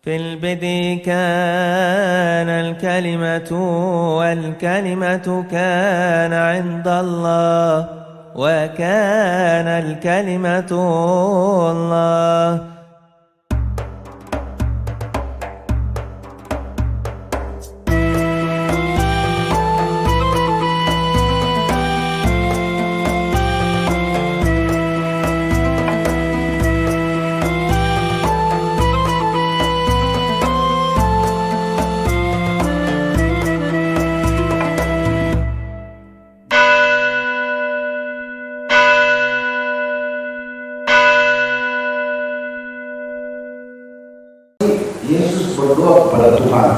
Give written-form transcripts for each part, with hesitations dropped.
في البدء كان الكلمة والكلمة كان عند الله وكان الكلمة الله. Yesus berdoa kepada Tuhan.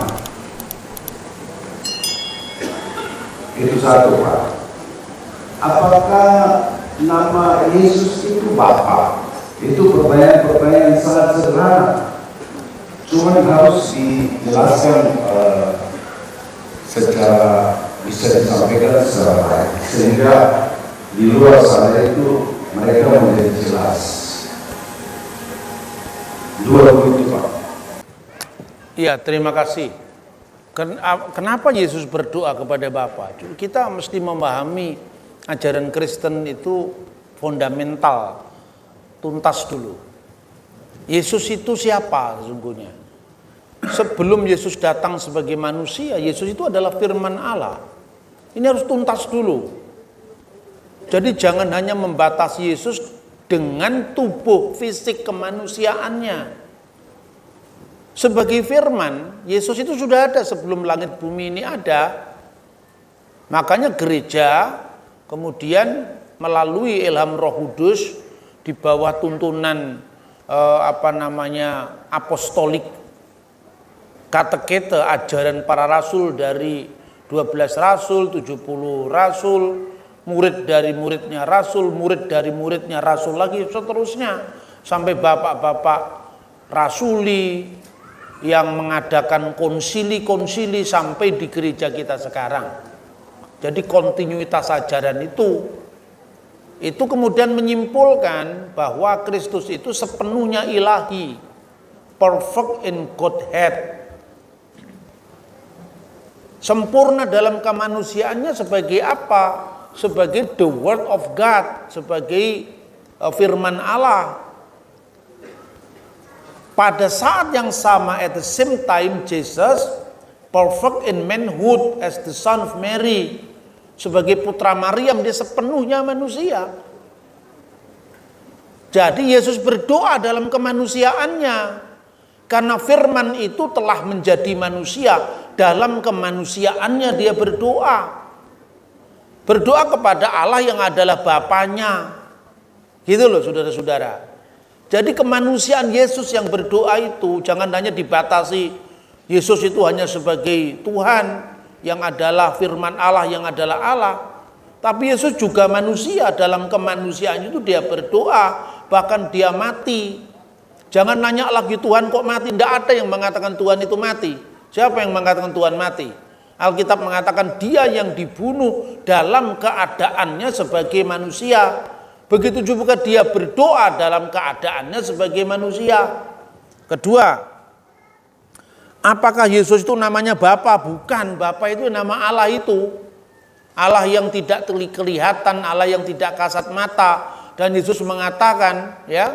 Itu satu, Pak. Apakah nama Yesus itu Bapa? Itu pertanyaan sangat sederhana. Cuma harus dijelaskan secara bisa disampaikan secara baik, sehingga di luar sana itu mereka menjadi jelas. Dua begitu, Pak. Iya, terima kasih. Kenapa Yesus berdoa kepada Bapa? Kita mesti memahami ajaran Kristen itu fundamental, tuntas dulu. Yesus itu siapa sesungguhnya? Sebelum Yesus datang sebagai manusia, Yesus itu adalah firman Allah. Ini harus tuntas dulu. Jadi jangan hanya membatasi Yesus dengan tubuh fisik kemanusiaannya. Sebagai firman, Yesus itu sudah ada sebelum langit bumi ini ada. Makanya gereja kemudian melalui ilham Roh Kudus di bawah tuntunan apostolik, katekete, ajaran para rasul dari 12 rasul, 70 rasul, murid dari muridnya rasul, murid dari muridnya rasul lagi, seterusnya sampai bapak-bapak rasuli yang mengadakan konsili-konsili sampai di gereja kita sekarang. Jadi kontinuitas ajaran itu kemudian menyimpulkan bahwa Kristus itu sepenuhnya ilahi, perfect in Godhead, sempurna dalam kemanusiaannya sebagai apa? Sebagai the word of God, sebagai firman Allah. Pada saat yang sama, at the same time, Jesus perfect in manhood as the son of Mary. Sebagai putra Maryam, dia sepenuhnya manusia. Jadi Yesus berdoa dalam kemanusiaannya. Karena firman itu telah menjadi manusia. Dalam kemanusiaannya dia berdoa. Berdoa kepada Allah yang adalah Bapanya. Gitu loh saudara-saudara. Jadi kemanusiaan Yesus yang berdoa itu jangan hanya dibatasi Yesus itu hanya sebagai Tuhan yang adalah firman Allah yang adalah Allah. Tapi Yesus juga manusia, dalam kemanusiaan itu dia berdoa, bahkan dia mati. Jangan nanya lagi Tuhan kok mati, tidak ada yang mengatakan Tuhan itu mati. Siapa yang mengatakan Tuhan mati? Alkitab mengatakan dia yang dibunuh dalam keadaannya sebagai manusia. Begitu juga dia berdoa dalam keadaannya sebagai manusia. Kedua, apakah Yesus itu namanya Bapa? Bukan, Bapa itu nama Allah itu. Allah yang tidak kelihatan, Allah yang tidak kasat mata. Dan Yesus mengatakan, ya,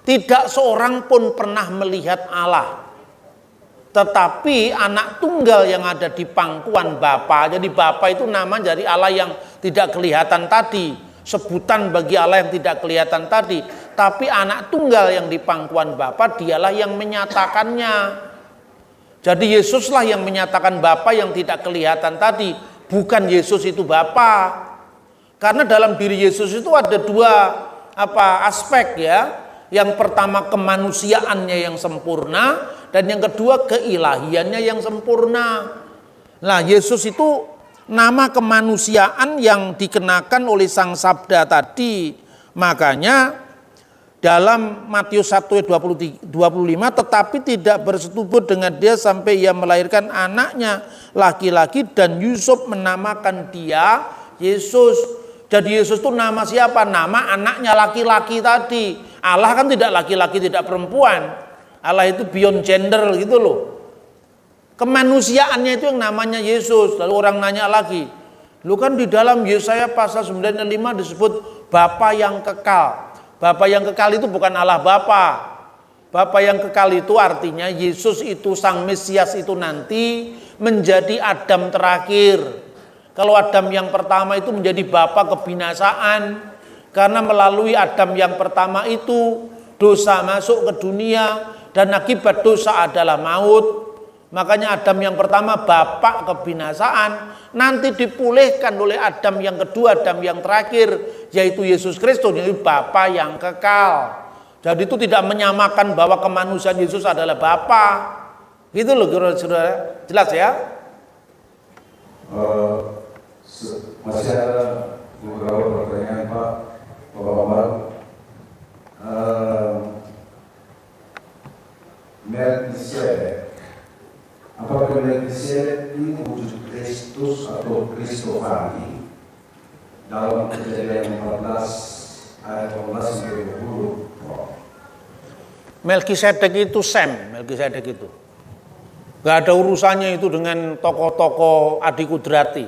tidak seorang pun pernah melihat Allah. Tetapi anak tunggal yang ada di pangkuan Bapa. Jadi Bapa itu nama dari Allah yang tidak kelihatan tadi. Sebutan bagi Allah yang tidak kelihatan tadi, tapi anak tunggal yang di pangkuan Bapa dialah yang menyatakannya. Jadi Yesuslah yang menyatakan Bapa yang tidak kelihatan tadi, bukan Yesus itu Bapa. Karena dalam diri Yesus itu ada dua aspek ya. Yang pertama kemanusiaannya yang sempurna dan yang kedua keilahiannya yang sempurna. Nah, Yesus itu nama kemanusiaan yang dikenakan oleh Sang Sabda tadi. Makanya dalam Matius 1 ayat 25, tetapi tidak bersetubuh dengan dia sampai ia melahirkan anaknya laki-laki dan Yusuf menamakan dia Yesus. Jadi Yesus itu nama siapa? Nama anaknya laki-laki tadi. Allah kan tidak laki-laki, tidak perempuan. Allah itu beyond gender gitu loh. Kemanusiaannya itu yang namanya Yesus. Lalu orang nanya lagi, lu kan di dalam Yesaya pasal 95 disebut Bapa yang kekal. Bapa yang kekal itu bukan Allah Bapa. Bapa yang kekal itu artinya Yesus itu Sang Mesias itu nanti menjadi Adam terakhir. Kalau Adam yang pertama itu menjadi bapa kebinasaan, karena melalui Adam yang pertama itu dosa masuk ke dunia dan akibat dosa adalah maut. Makanya Adam yang pertama bapak kebinasaan, nanti dipulihkan oleh Adam yang kedua, Adam yang terakhir, yaitu Yesus Kristus, yaitu Bapa yang kekal. Jadi itu tidak menyamakan bahwa kemanusiaan Yesus adalah Bapa. Gitu loh, saudara. Jelas ya? Masih ada beberapa pertanyaan Pak Bapak. Melkisedek, apakah Melkisedek ini wujud Kristus atau Kristofani? Dalam Kejadian 14 ayat 12 sampai 20. Melkisedek itu Melkisedek itu gak ada urusannya itu dengan tokoh-tokoh Adi Kudrati,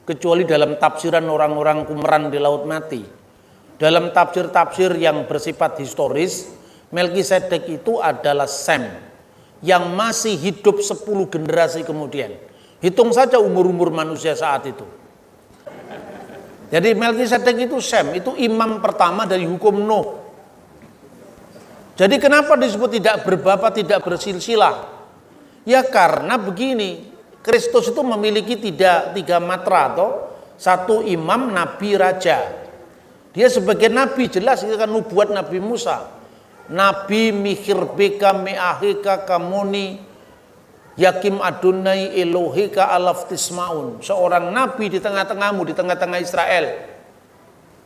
kecuali dalam tafsiran orang-orang kumeran di Laut Mati. Dalam tafsir-tafsir yang bersifat historis, Melkisedek itu adalah Sem yang masih hidup 10 generasi kemudian. Hitung saja umur-umur manusia saat itu. Jadi Melkisedek itu Sem, itu imam pertama dari hukum Nuh. Jadi kenapa disebut tidak berbapa, tidak bersilsilah? Ya karena begini, Kristus itu memiliki tiga matra atau satu imam, nabi, raja. Dia sebagai nabi jelas itu kan nubuat Nabi Musa. Nabi mihirbeka meahika kamuni yakim adonai elohika alaftismaun. Seorang nabi di tengah-tengahmu, di tengah-tengah Israel.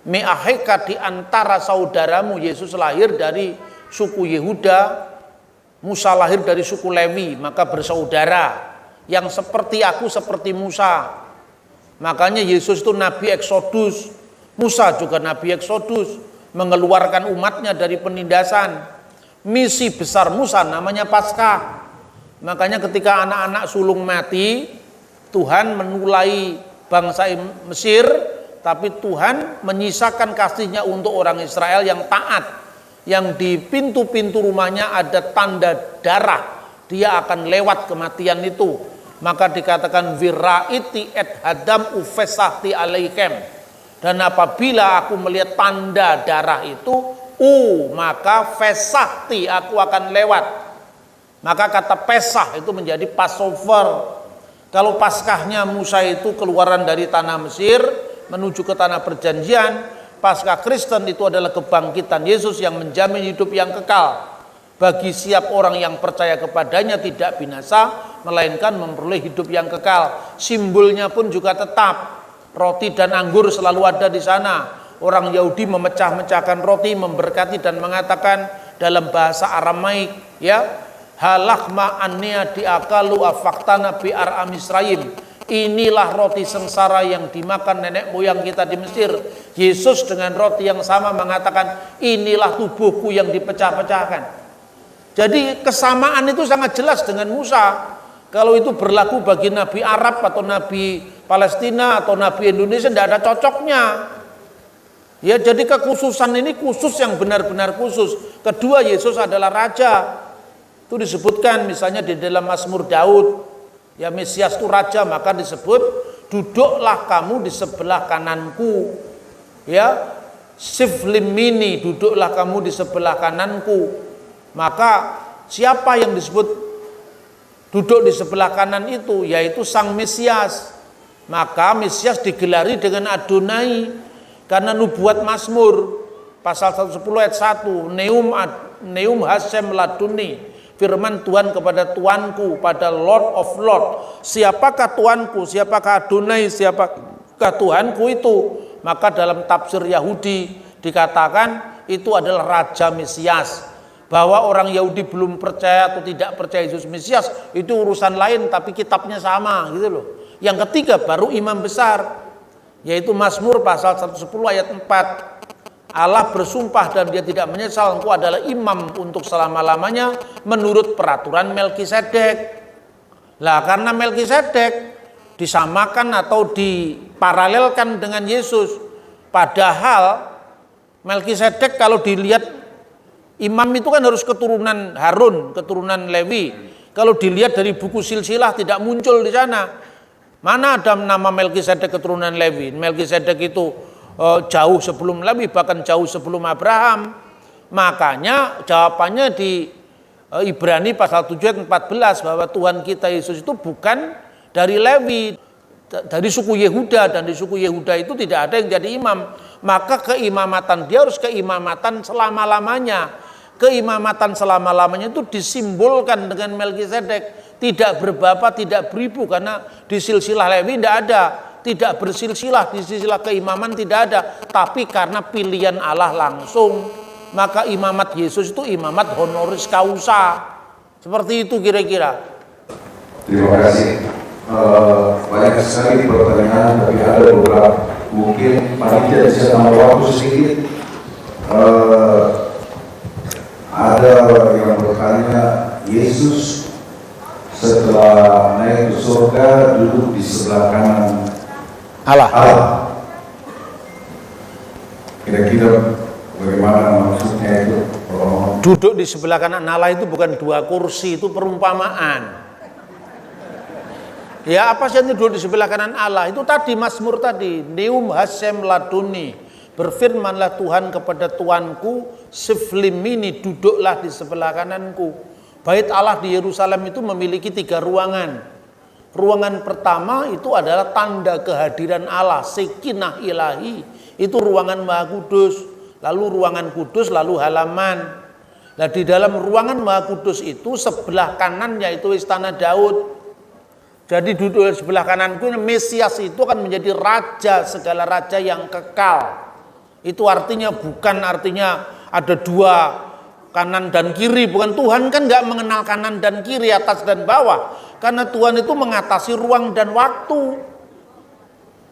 Meahika di antara saudaramu. Yesus lahir dari suku Yehuda, Musa lahir dari suku Lewi, maka bersaudara. Yang seperti aku seperti Musa. Makanya Yesus itu nabi Eksodus, Musa juga nabi Eksodus, mengeluarkan umatnya dari penindasan. Misi besar Musa namanya Paskah. Makanya ketika anak-anak sulung mati, Tuhan menulai bangsa Mesir, tapi Tuhan menyisakan kasihnya untuk orang Israel yang taat. Yang di pintu-pintu rumahnya ada tanda darah, dia akan lewat kematian itu. Maka dikatakan viraiti et hadam ufesahti alaikem. Dan apabila aku melihat tanda darah itu, maka fesahti, aku akan lewat. Maka kata pesah itu menjadi Passover. Kalau Paskahnya Musa itu keluaran dari tanah Mesir menuju ke tanah perjanjian, Paskah Kristen itu adalah kebangkitan Yesus yang menjamin hidup yang kekal bagi setiap orang yang percaya kepadanya, tidak binasa melainkan memperoleh hidup yang kekal. Simbolnya pun juga tetap, roti dan anggur selalu ada di sana. Orang Yahudi memecah-mecahkan roti, memberkati dan mengatakan dalam bahasa Aramaik, ya, halakma annia diakalu afaktana bi'ar amisrayim. Inilah roti sengsara yang dimakan nenek moyang kita di Mesir. Yesus dengan roti yang sama mengatakan, inilah tubuhku yang dipecah-pecahkan. Jadi kesamaan itu sangat jelas dengan Musa. Kalau itu berlaku bagi Nabi Arab atau Nabi Palestina atau Nabi Indonesia, tidak ada cocoknya. Ya, jadi kekhususan ini khusus yang benar-benar khusus. Kedua, Yesus adalah raja. Itu disebutkan misalnya di dalam Mazmur Daud. Ya, Mesias itu raja, maka disebut duduklah kamu di sebelah kananku. Ya, siflimini, duduklah kamu di sebelah kananku. Maka siapa yang disebut duduk di sebelah kanan itu? Yaitu Sang Mesias. Maka Mesias digelari dengan Adonai karena nubuat Mazmur pasal 110 ayat 1, Neum Hashem laduni. Firman Tuhan kepada Tuanku, pada Lord of Lord. Siapakah Tuanku, siapakah Adonai, siapakah Tuhanku itu? Maka dalam tafsir Yahudi dikatakan itu adalah Raja Mesias. Bahwa orang Yahudi belum percaya atau tidak percaya Yesus Mesias itu urusan lain, tapi kitabnya sama gitu loh. Yang ketiga baru imam besar, yaitu Mazmur pasal 110 ayat 4. Allah bersumpah dan dia tidak menyesal, engkau adalah imam untuk selama-lamanya menurut peraturan Melkisedek. Lah karena Melkisedek disamakan atau diparalelkan dengan Yesus, padahal Melkisedek kalau dilihat imam itu kan harus keturunan Harun, keturunan Lewi. Kalau dilihat dari buku silsilah tidak muncul di sana. Mana ada nama Melkisedek keturunan Lewi? Melkisedek itu jauh sebelum Lewi, bahkan jauh sebelum Abraham. Makanya jawabannya di Ibrani pasal 7 ayat 14 bahwa Tuhan kita Yesus itu bukan dari Lewi, dari suku Yehuda, dan di suku Yehuda itu tidak ada yang jadi imam. Maka keimamatan dia harus keimamatan selama-lamanya. Keimamatan selama-lamanya itu disimbolkan dengan Melkisedek. Tidak berbapa, tidak beribu, karena di silsilah Lewi tidak ada. Tidak bersilsilah, di silsilah keimaman tidak ada. Tapi karena pilihan Allah langsung, maka imamat Yesus itu imamat honoris causa. Seperti itu kira-kira. Terima kasih. Banyak sekali pertanyaan, tapi ada beberapa mungkin panitia bisa tambah waktu sedikit. Ada yang bertanya, Yesus setelah naik ke surga duduk di sebelah kanan Allah. Kira-kira bagaimana maksudnya itu? Duduk di sebelah kanan Allah itu bukan dua kursi, itu perumpamaan. Ya, apa sih yang duduk di sebelah kanan Allah? Itu tadi Mazmur tadi, Neum Hasem Laduni, berfirmanlah Tuhan kepada Tuanku, Siflimini, duduklah di sebelah kananku. Bait Allah di Yerusalem itu memiliki 3 ruangan. Ruangan pertama itu adalah tanda kehadiran Allah, Sekinah Ilahi, itu ruangan Maha Kudus. Lalu ruangan kudus, lalu halaman. Nah, di dalam ruangan Maha Kudus itu sebelah kanannya itu istana Daud. Jadi duduk di sebelah kananku, Mesias itu akan menjadi raja, segala raja yang kekal. Itu artinya bukan artinya ada 2 kanan dan kiri, bukan. Tuhan kan nggak mengenal kanan dan kiri, atas dan bawah, karena Tuhan itu mengatasi ruang dan waktu.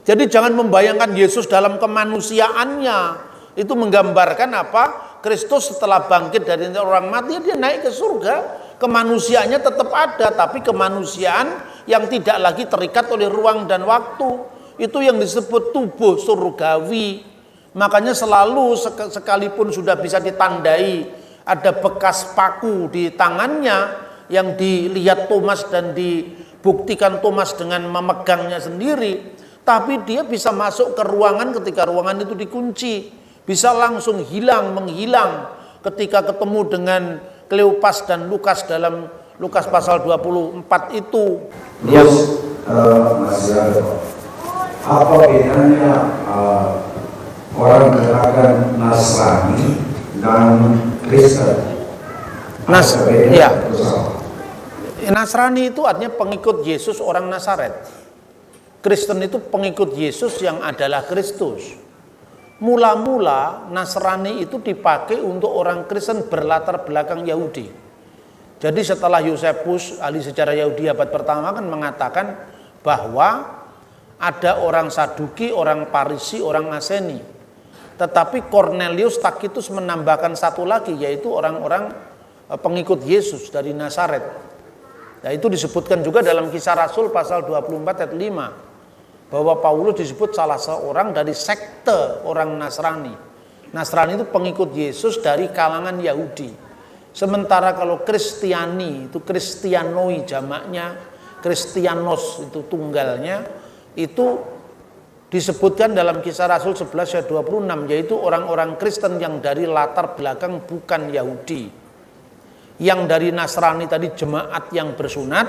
Jadi jangan membayangkan Yesus dalam kemanusiaannya, itu menggambarkan apa? Kristus setelah bangkit dari orang mati, dia naik ke surga, kemanusiaannya tetap ada, tapi kemanusiaan yang tidak lagi terikat oleh ruang dan waktu. Itu yang disebut tubuh surgawi. Makanya selalu sekalipun sudah bisa ditandai, ada bekas paku di tangannya yang dilihat Thomas dan dibuktikan Thomas dengan memegangnya sendiri, tapi dia bisa masuk ke ruangan ketika ruangan itu dikunci, bisa langsung menghilang ketika ketemu dengan Kleopas dan Lukas dalam Lukas pasal 24 itu. Terus masih ada, apa bedanya orang beragama Nasrani dan Kristen? Ya. Nasrani itu artinya pengikut Yesus orang Nazaret. Kristen itu pengikut Yesus yang adalah Kristus. Mula-mula Nasrani itu dipakai untuk orang Kristen berlatar belakang Yahudi. Jadi setelah Yosefus, ahli sejarah Yahudi abad pertama kan mengatakan bahwa ada orang Saduki, orang Parisi, orang Aseni. Tetapi Cornelius Tacitus menambahkan satu lagi, yaitu orang-orang pengikut Yesus dari Nazaret. Nah, itu disebutkan juga dalam Kisah Rasul pasal 24 ayat 5. Bahwa Paulus disebut salah seorang dari sekte orang Nasrani. Nasrani itu pengikut Yesus dari kalangan Yahudi. Sementara kalau Kristiani, itu Kristianoi jamaknya, Kristianos itu tunggalnya, itu disebutkan dalam Kisah Rasul 11 ayat 26, yaitu orang-orang Kristen yang dari latar belakang bukan Yahudi. Yang dari Nasrani tadi jemaat yang bersunat,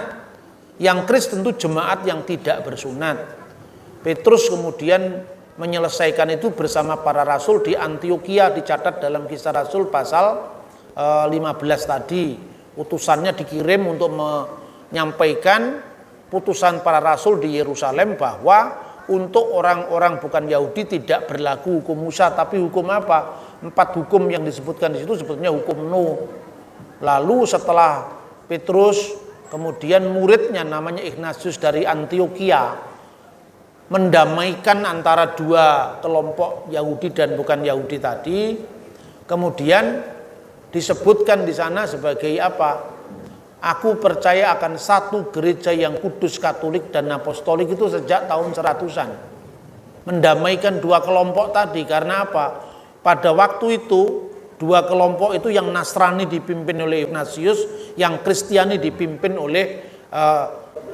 yang Kristen itu jemaat yang tidak bersunat. Petrus kemudian menyelesaikan itu bersama para rasul di Antioquia, dicatat dalam Kisah Rasul pasal 15 tadi. Utusannya dikirim untuk menyampaikan putusan para rasul di Yerusalem bahwa untuk orang-orang bukan Yahudi tidak berlaku hukum Musa, tapi hukum apa? 4 hukum yang disebutkan di situ sebetulnya hukum Nuh. Lalu setelah Petrus, kemudian muridnya namanya Ignatius dari Antioquia mendamaikan antara dua kelompok Yahudi dan bukan Yahudi tadi. Kemudian disebutkan di sana sebagai apa? Aku percaya akan satu gereja yang kudus, katolik dan apostolik itu sejak tahun 100-an. Mendamaikan dua kelompok tadi karena apa? Pada waktu itu dua kelompok itu yang Nasrani dipimpin oleh Ignatius, yang Kristiani dipimpin oleh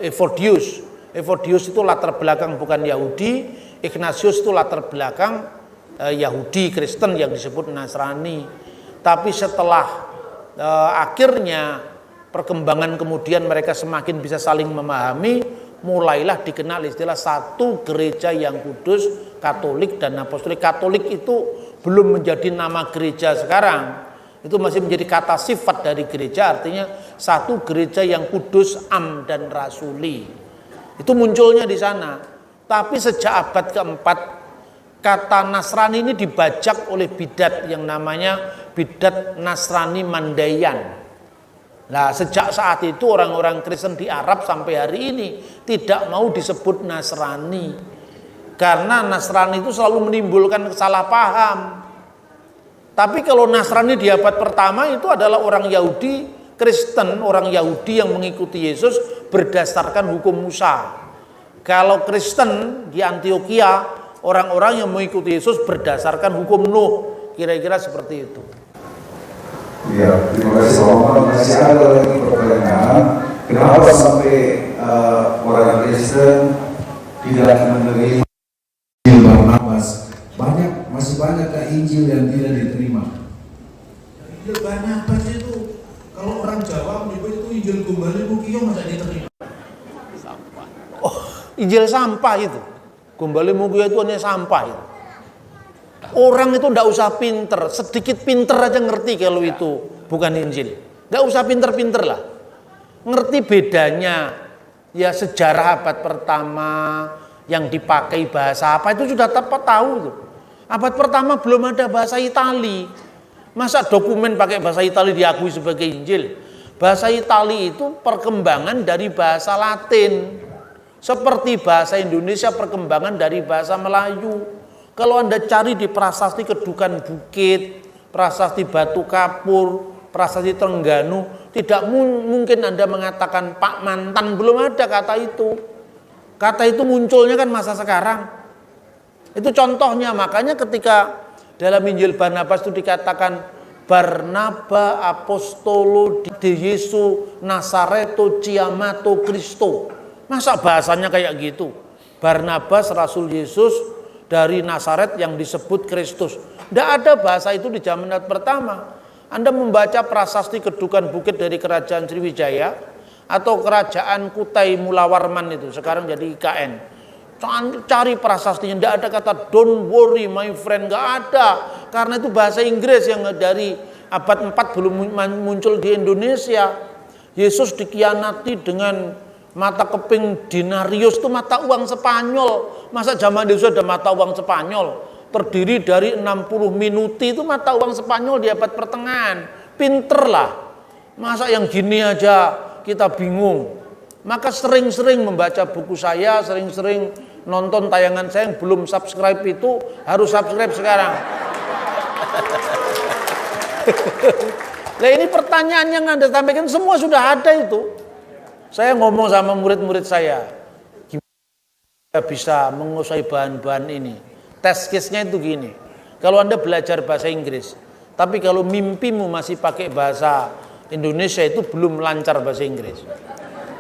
Evodius. Evodius itu latar belakang bukan Yahudi, Ignatius itu latar belakang Yahudi Kristen yang disebut Nasrani. Tapi setelah akhirnya perkembangan kemudian mereka semakin bisa saling memahami, mulailah dikenal istilah satu gereja yang kudus, katolik dan apostolik. Katolik itu belum menjadi nama gereja sekarang, itu masih menjadi kata sifat dari gereja, artinya satu gereja yang kudus, am dan rasuli. Itu munculnya di sana. Tapi sejak abad keempat, kata Nasrani ini dibajak oleh bidat yang namanya bidat Nasrani Mandaiyan. Nah, sejak saat itu orang-orang Kristen di Arab sampai hari ini tidak mau disebut Nasrani. Karena Nasrani itu selalu menimbulkan kesalah paham. Tapi kalau Nasrani di abad pertama itu adalah orang Yahudi Kristen, orang Yahudi yang mengikuti Yesus berdasarkan hukum Musa. Kalau Kristen di Antioquia, orang-orang yang mengikuti Yesus berdasarkan hukum Nuh. Kira-kira seperti itu. Ya, terima kasih Pak Muhammad. Masih ada lagi pertanyaan, kenapa sampai orang Kristen tidak menerima Injil Barnabas? Masih banyak Injil yang tidak diterima. Injil Barnabas itu, kalau orang Jawa menyebut itu Injil Gombale Mukio masa diterima? Oh, Injil sampah itu. Gombale Mukio itu hanya sampah itu. Orang itu ndak usah pinter, sedikit pinter aja ngerti kalau itu bukan Injil. Nggak usah pinter-pinter lah. Ngerti bedanya ya sejarah abad pertama yang dipakai bahasa apa itu sudah tepat tahu tuh. Abad pertama belum ada bahasa Itali. Masa dokumen pakai bahasa Itali diakui sebagai Injil? Bahasa Itali itu perkembangan dari bahasa Latin. Seperti bahasa Indonesia perkembangan dari bahasa Melayu. Kalau Anda cari di prasasti Kedukan Bukit, prasasti Batu Kapur, prasasti Trengganu, tidak mungkin Anda mengatakan Pak Mantan, belum ada kata itu. Kata itu munculnya kan masa sekarang. Itu contohnya, makanya ketika dalam Injil Barnabas itu dikatakan Barnaba apostolo de Yesu Nasareto Chiamato Cristo. Masa bahasanya kayak gitu? Barnabas Rasul Yesus dari Nasaret yang disebut Kristus. Tidak ada bahasa itu di zaman pertama. Anda membaca prasasti Kedukan Bukit dari Kerajaan Sriwijaya atau Kerajaan Kutai Mulawarman itu, sekarang jadi IKN. Cari prasastinya, tidak ada kata don't worry my friend, nggak ada. Karena itu bahasa Inggris yang dari abad 4 belum muncul di Indonesia. Yesus dikhianati dengan mata keping denarius, itu mata uang Spanyol. Masa zaman Yesus ada mata uang Spanyol? Terdiri dari 60 minuti, itu mata uang Spanyol di abad pertengahan. Pinter lah. Masa yang gini aja kita bingung. Maka sering-sering membaca buku saya, sering-sering nonton tayangan saya. Yang belum subscribe itu harus subscribe sekarang. Nah, ini pertanyaan yang Anda sampaikan semua sudah ada itu. Saya ngomong sama murid-murid saya, gimana bisa menguasai bahan-bahan ini. Test case-nya itu gini, kalau Anda belajar bahasa Inggris, tapi kalau mimpimu masih pakai bahasa Indonesia, itu belum lancar bahasa Inggris.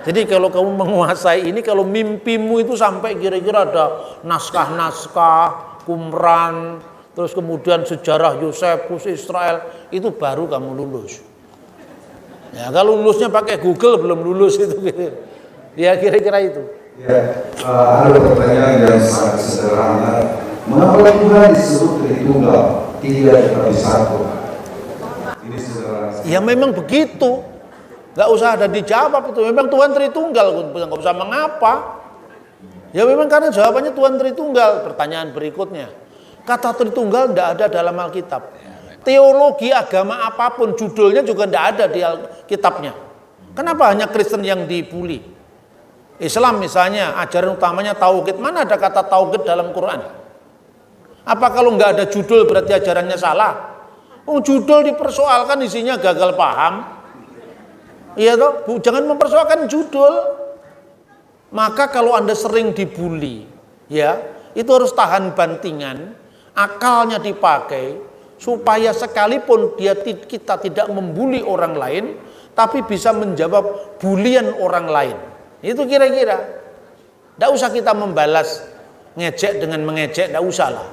Jadi kalau kamu menguasai ini, kalau mimpimu itu sampai kira-kira ada naskah-naskah, Qumran, terus kemudian sejarah Yosefus Israel, itu baru kamu lulus. Ya, kalau lulusnya pakai Google belum lulus itu. Ya kira-kira itu. Ya, ada pertanyaan yang sangat sederhana. Mengapa Tuhan disebut Tritunggal, tidak tetapi satu? Ini sederhana. Ya memang begitu. Gak usah ada dijawab itu. Memang Tuhan Tritunggal, nggak usah mengapa. Ya memang karena jawabannya Tuhan Tritunggal. Pertanyaan berikutnya, kata Tritunggal tidak ada dalam Alkitab. Teologi agama apapun judulnya juga tidak ada di Alkitabnya. Kenapa hanya Kristen yang dibully? Islam misalnya, ajaran utamanya tauhid. Mana ada kata tauhid dalam Quran? Apa kalau nggak ada judul berarti ajarannya salah? Oh, judul dipersoalkan isinya gagal paham. Iya toh? Jangan mempersoalkan judul. Maka kalau Anda sering dibully, ya, itu harus tahan bantingan, akalnya dipakai supaya sekalipun kita tidak membuli orang lain, tapi bisa menjawab bulian orang lain. Itu kira-kira. Tidak usah kita membalas ngejek dengan mengejek, tidak usah lah.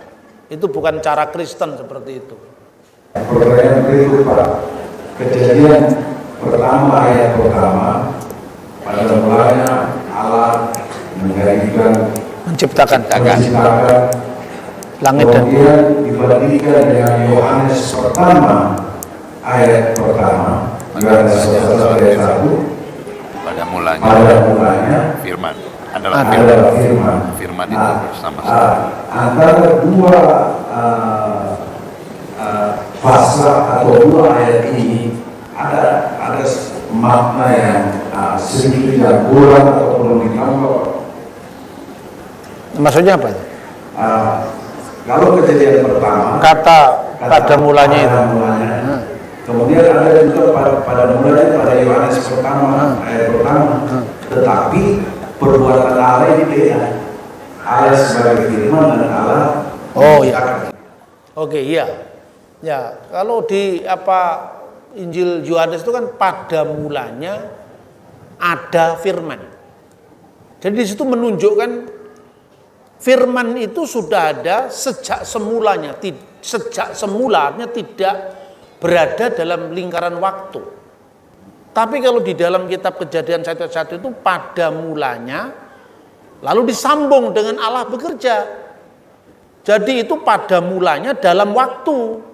Itu bukan cara Kristen seperti itu. Pertanyaan berikut Pak, kejadian pertama ayat pertama, pada mulanya Allah menciptakan langit dan bumi. Kemudian dibandingkan dengan Yohanes pertama ayat pertama, Yohanes 1 ayat 1, pada mulanya firman adalah firman. Firman itu bersama. Antara dua pasal atau dua ayat ini ada makna yang sedikit yang kurang atau perlu ditambah. Maksudnya apa? Kalau kejadian pertama Kata pada mulanya itu. Kemudian ada juga pada mulanya pada Yohanes pertama ayat pertama. Tetapi perbuatan Allah ini beda. Allah sebagai firman dan Allah. Oh ya. Oke, iya. Ya, kalau di Injil Yohanes itu kan pada mulanya ada firman. Jadi di situ menunjukkan firman itu sudah ada sejak semulanya. Sejak semulanya tidak berada dalam lingkaran waktu. Tapi kalau di dalam kitab Kejadian 1:1 itu pada mulanya, lalu disambung dengan Allah bekerja. Jadi itu pada mulanya dalam waktu.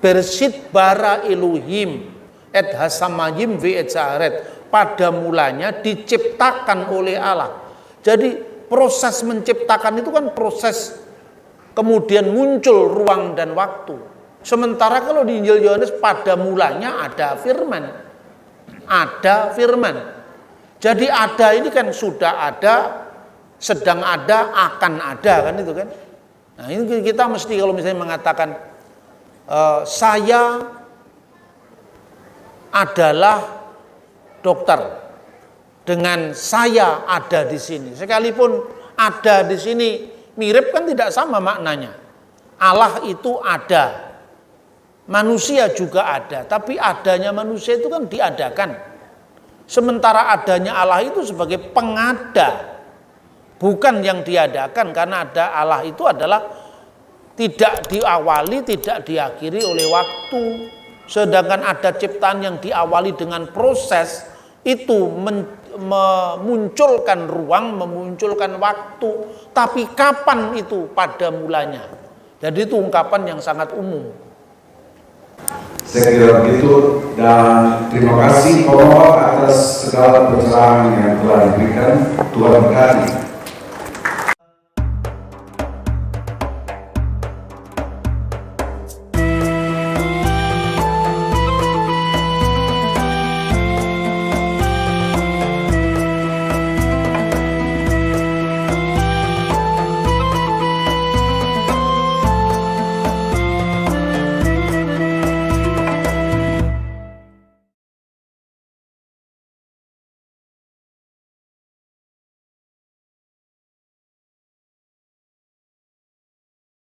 Bersit bara Elohim et hasamayim ve et sa'aret. Pada mulanya diciptakan oleh Allah. Jadi proses menciptakan itu kan proses kemudian muncul ruang dan waktu. Sementara kalau di Injil Yohanes pada mulanya ada firman. Ada firman. Jadi ada ini kan sudah ada, sedang ada, akan ada kan itu kan. Nah ini kita mesti kalau misalnya mengatakan saya adalah dokter dengan saya ada di sini. Sekalipun ada di sini mirip kan tidak sama maknanya. Allah itu ada. Manusia juga ada, tapi adanya manusia itu kan diadakan. Sementara adanya Allah itu sebagai pengada. Bukan yang diadakan, karena ada Allah itu adalah tidak diawali, tidak diakhiri oleh waktu. Sedangkan ada ciptaan yang diawali dengan proses, itu memunculkan ruang, memunculkan waktu. Tapi kapan itu pada mulanya? Jadi itu ungkapan yang sangat umum. Saya kira begitu, dan terima kasih Bapak atas segala pencerahan yang telah diberikan. Tuhan berkati.